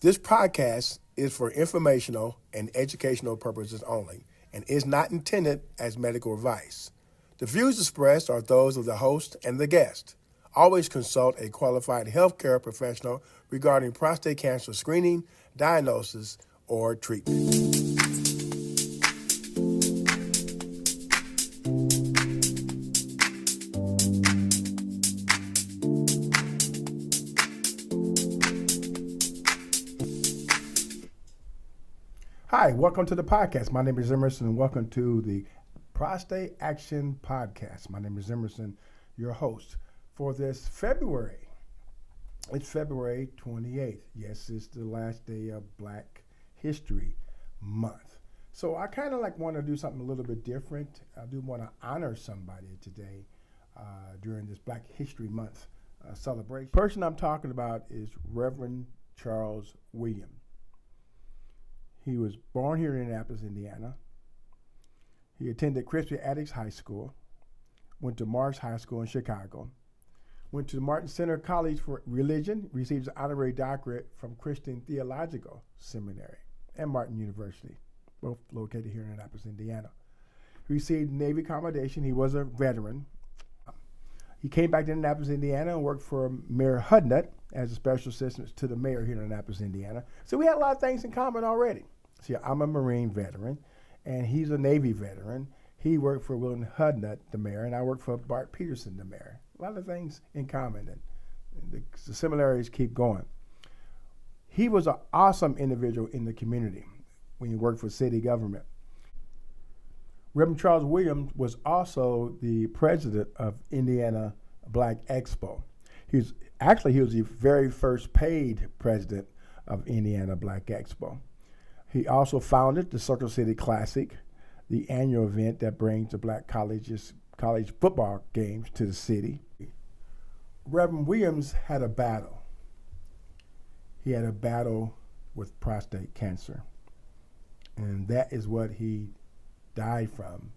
This podcast is for informational and educational purposes only and is not intended as medical advice. The views expressed are those of the host and the guest. Always consult a qualified healthcare professional regarding prostate cancer screening, diagnosis, or treatment. Hi, welcome to the podcast. My name is Emerson, and welcome to the Prostate Action Podcast. My name is Emerson, your host for this February. It's February 28th. Yes, it's the last day of Black History Month. So I kind of want to do something a little bit different. I do want to honor somebody today during this Black History Month celebration. The person I'm talking about is Reverend Charles Williams. He was born here in Indianapolis, Indiana. He attended Crispy Attucks High School, went to Marks High School in Chicago, went to Martin Center College for Religion, received an honorary doctorate from Christian Theological Seminary and Martin University, both located here in Indianapolis, Indiana. He received Navy commendation. He was a veteran. He came back to Indianapolis, Indiana, and worked for Mayor Hudnut as a special assistant to the mayor here in Indianapolis, Indiana. So we had a lot of things in common already. See, I'm a Marine veteran, and he's a Navy veteran. He worked for William Hudnut, the mayor, and I worked for Bart Peterson, the mayor. A lot of things in common, and the similarities keep going. He was an awesome individual in the community when he worked for city government. Reverend Charles Williams was also the president of Indiana Black Expo. He was the very first paid president of Indiana Black Expo. He also founded the Circle City Classic, the annual event that brings the black college football games to the city. Reverend Williams had a battle. He had a battle with prostate cancer, and that is what he died from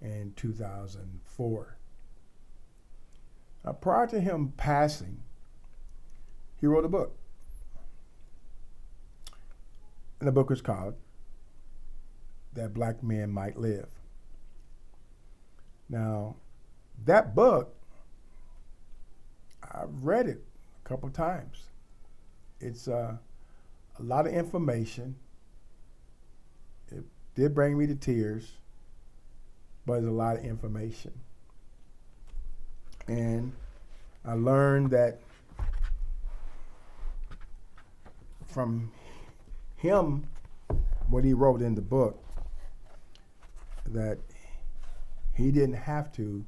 in 2004. Prior to him passing, he wrote a book. And the book was called That Black Men Might Live. Now, that book, I've read it a couple times. It's a lot of information. It did bring me to tears, but it's a lot of information. And I learned that from him, what he wrote in the book, that he didn't have to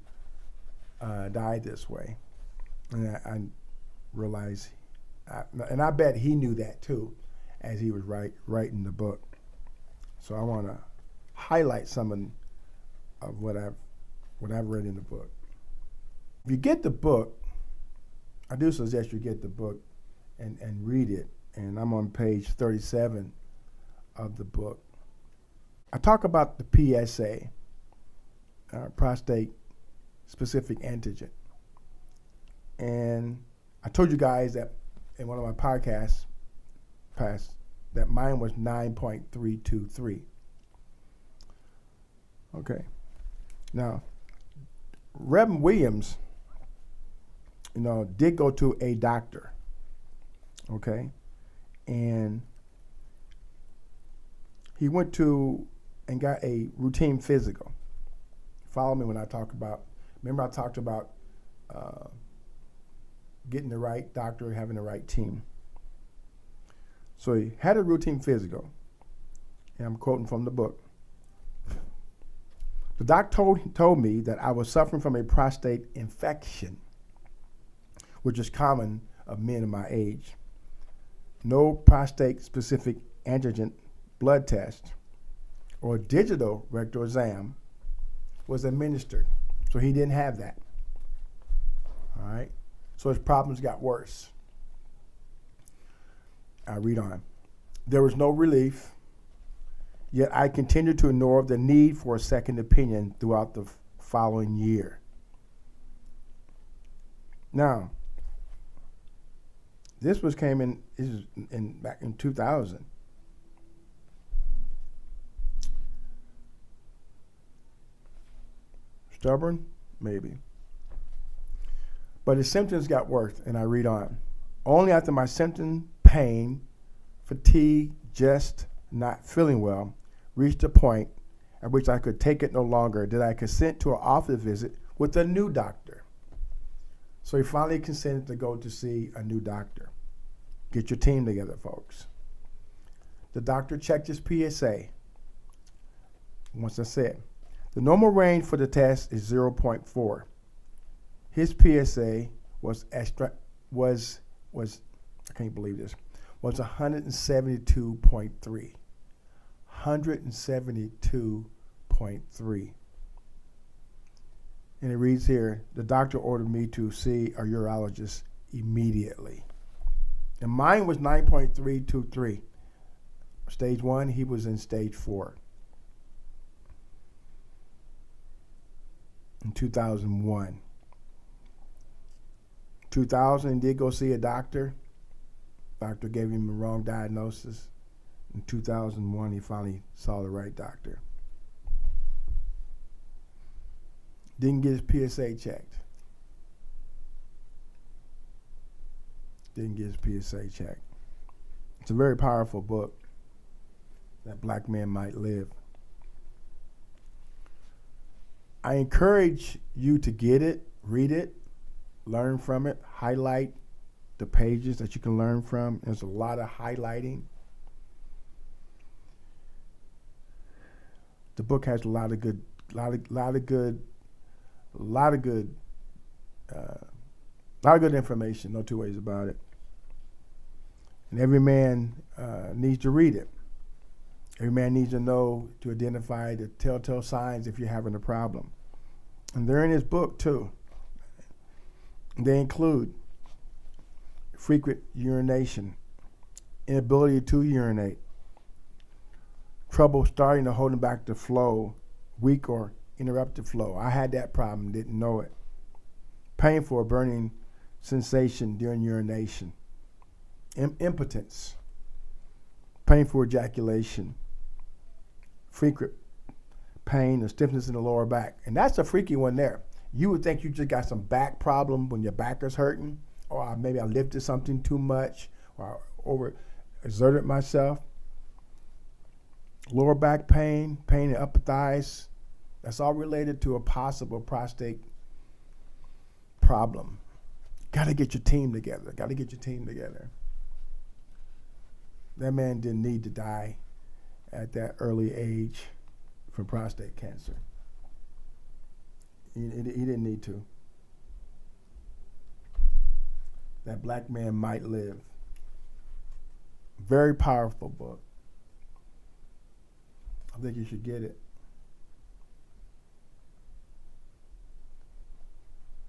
die this way. And I realized, and I bet he knew that too, as he was writing the book. So I want to highlight some of what I've read in the book. If you get the book, I do suggest you get the book and read it. And I'm on page 37 of the book. I talk about the PSA, prostate specific antigen. And I told you guys that in one of my podcasts that mine was 9.323. Okay. Now, Reverend Williams, did go to a doctor. Okay. And he went to and got a routine physical. Follow me when I talk about, remember I talked about getting the right doctor, having the right team. So he had a routine physical, and I'm quoting from the book. The doc told me that I was suffering from a prostate infection, which is common of men of my age. No prostate-specific antigen blood test or digital rectal exam was administered, so he didn't have that. All right, so his problems got worse. I read on. There was no relief, yet I continued to ignore the need for a second opinion throughout the following year. Now, This was came in, this is in back in 2000. Stubborn? Maybe. But his symptoms got worse, and I read on. Only after my symptom, pain, fatigue, just not feeling well, reached a point at which I could take it no longer did I consent to an office visit with a new doctor. So he finally consented to go to see a new doctor. Get your team together, folks. The doctor checked his PSA. Once I said, the normal range for the test is 0.4. His PSA was I can't believe this, was 172.3. 172.3. And it reads here, the doctor ordered me to see a urologist immediately. And mine was 9.323. Stage 1, he was in stage 4. In 2001. 2000, he did go see a doctor. Doctor gave him the wrong diagnosis. In 2001, he finally saw the right doctor. Didn't get his PSA checked. Didn't get his PSA checked. It's a very powerful book, That Black Man Might Live. I encourage you to get it, read it, learn from it, highlight the pages that you can learn from. There's a lot of highlighting. The book has a lot of good information. No two ways about it. And every man needs to read it. Every man needs to know to identify the telltale signs if you're having a problem. And they're in his book too. They include frequent urination, inability to urinate, trouble starting to holding back the flow, weak or interrupted flow. I had that problem, didn't know it. Painful or burning sensation during urination. Impotence, painful ejaculation, frequent pain or stiffness in the lower back. And that's a freaky one there. You would think you just got some back problem when your back is hurting, or maybe I lifted something too much, or over exerted myself. Lower back pain, pain in upper thighs, that's all related to a possible prostate problem. Got to get your team together. Got to get your team together. That man didn't need to die at that early age from prostate cancer. He didn't need to. That Black Man Might Live. Very powerful book. I think you should get it.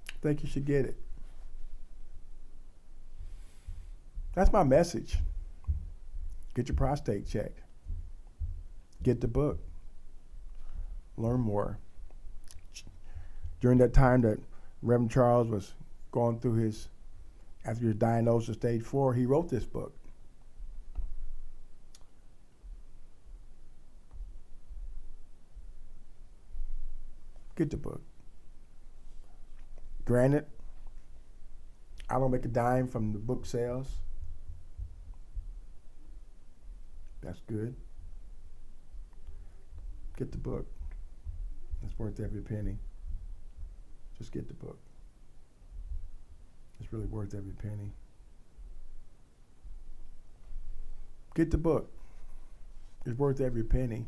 I think you should get it. That's my message. Get your prostate checked. Get the book. Learn more. During that time that Reverend Charles was going through his, after he was diagnosed with stage 4, he wrote this book. Get the book. Granted, I don't make a dime from the book sales. That's good. Get the book. It's worth every penny. Just get the book. It's really worth every penny. Get the book. It's worth every penny.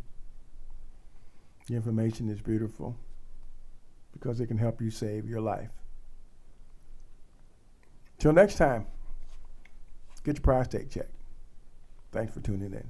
The information is beautiful because it can help you save your life. Till next time, get your prostate checked. Thanks for tuning in.